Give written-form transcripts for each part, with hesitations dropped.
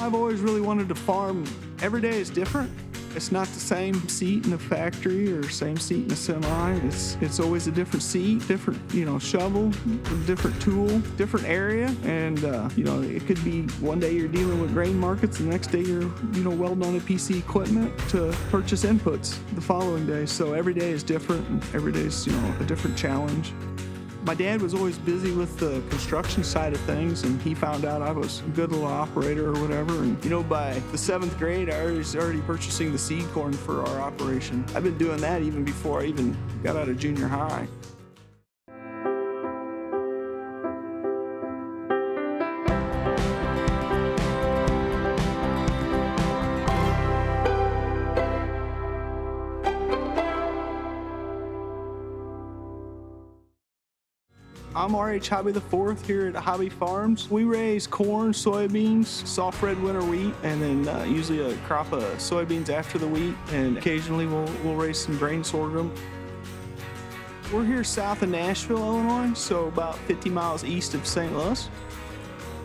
I've always really wanted to farm. Every day is different. It's not the same seat in a factory or same seat in a semi. It's always a different seat, different, shovel, different tool, different area. And, it could be one day you're dealing with grain markets, the next day you're, welding on a PC equipment to purchase inputs the following day. So every day is different, and every day is, a different challenge. My dad was always busy with the construction side of things, and he found out I was a good little operator or whatever. And, by the 7th grade, I was already purchasing the seed corn for our operation. I've been doing that even before I even got out of junior high. I'm RH Habbe IV here at Habbe Farms. We raise corn, soybeans, soft red winter wheat, and then usually a crop of soybeans after the wheat, and occasionally we'll raise some grain sorghum. We're here south of Nashville, Illinois, so about 50 miles east of St. Louis.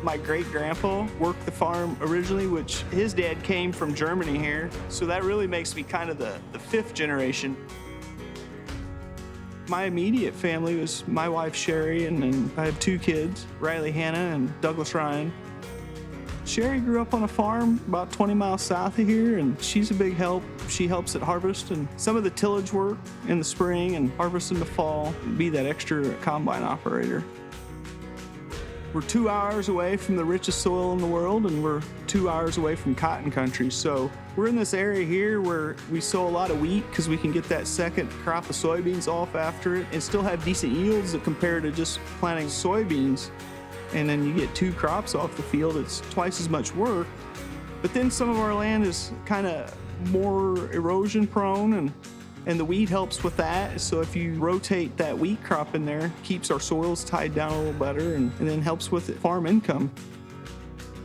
My great-grandpa worked the farm originally, which his dad came from Germany here, so that really makes me kind of the 5th generation. My immediate family was my wife, Sherry, and then I have 2 kids, Riley Hannah and Douglas Ryan. Sherry grew up on a farm about 20 miles south of here, and she's a big help. She helps at harvest and some of the tillage work in the spring and harvest in the fall, be that extra combine operator. We're 2 hours away from the richest soil in the world, and we're 2 hours away from cotton country. So we're in this area here where we sow a lot of wheat because we can get that second crop of soybeans off after it and still have decent yields that compare to just planting soybeans. And then you get 2 crops off the field. It's twice as much work. But then some of our land is kind of more erosion prone, and the wheat helps with that. So if you rotate that wheat crop in there, keeps our soils tied down a little better, and then helps with farm income.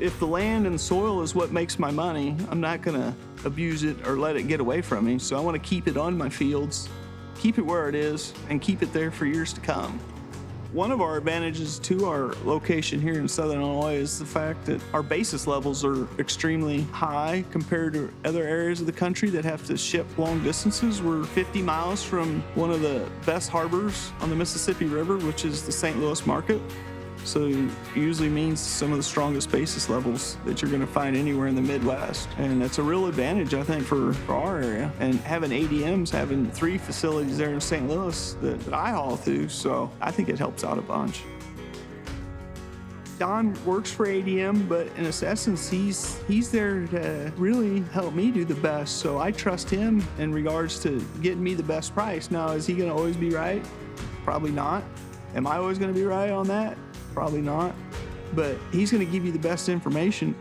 If the land and soil is what makes my money, I'm not gonna abuse it or let it get away from me. So I wanna keep it on my fields, keep it where it is, and keep it there for years to come. One of our advantages to our location here in Southern Illinois is the fact that our basis levels are extremely high compared to other areas of the country that have to ship long distances. We're 50 miles from one of the best harbors on the Mississippi River, which is the St. Louis market. So it usually means some of the strongest basis levels that you're gonna find anywhere in the Midwest. And that's a real advantage, I think, for our area. And having ADMs, having 3 facilities there in St. Louis that I haul through, so I think it helps out a bunch. Don works for ADM, but in essence, he's there to really help me do the best. So I trust him in regards to getting me the best price. Now, is he gonna always be right? Probably not. Am I always gonna be right on that? Probably not, but he's gonna give you the best information.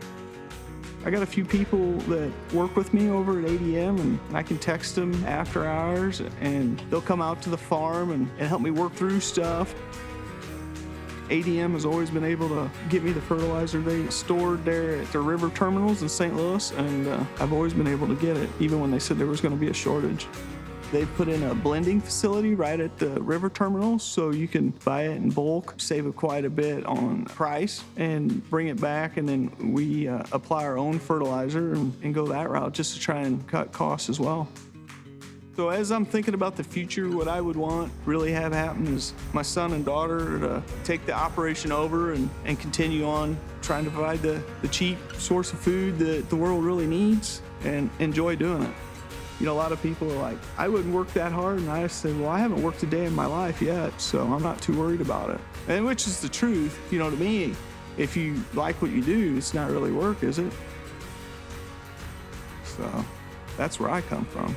I got a few people that work with me over at ADM, and I can text them after hours, and they'll come out to the farm and help me work through stuff. ADM has always been able to get me the fertilizer they stored there at the river terminals in St. Louis, and I've always been able to get it, even when they said there was gonna be a shortage. They've put in a blending facility right at the river terminal, so you can buy it in bulk, save it quite a bit on price, and bring it back, and then we apply our own fertilizer and go that route just to try and cut costs as well. So as I'm thinking about the future, what I would want really have happen is my son and daughter to take the operation over and continue on trying to provide the cheap source of food that the world really needs and enjoy doing it. A lot of people are like, I wouldn't work that hard. And I say, well, I haven't worked a day in my life yet, so I'm not too worried about it. And which is the truth. To me, if you like what you do, it's not really work, is it? So that's where I come from.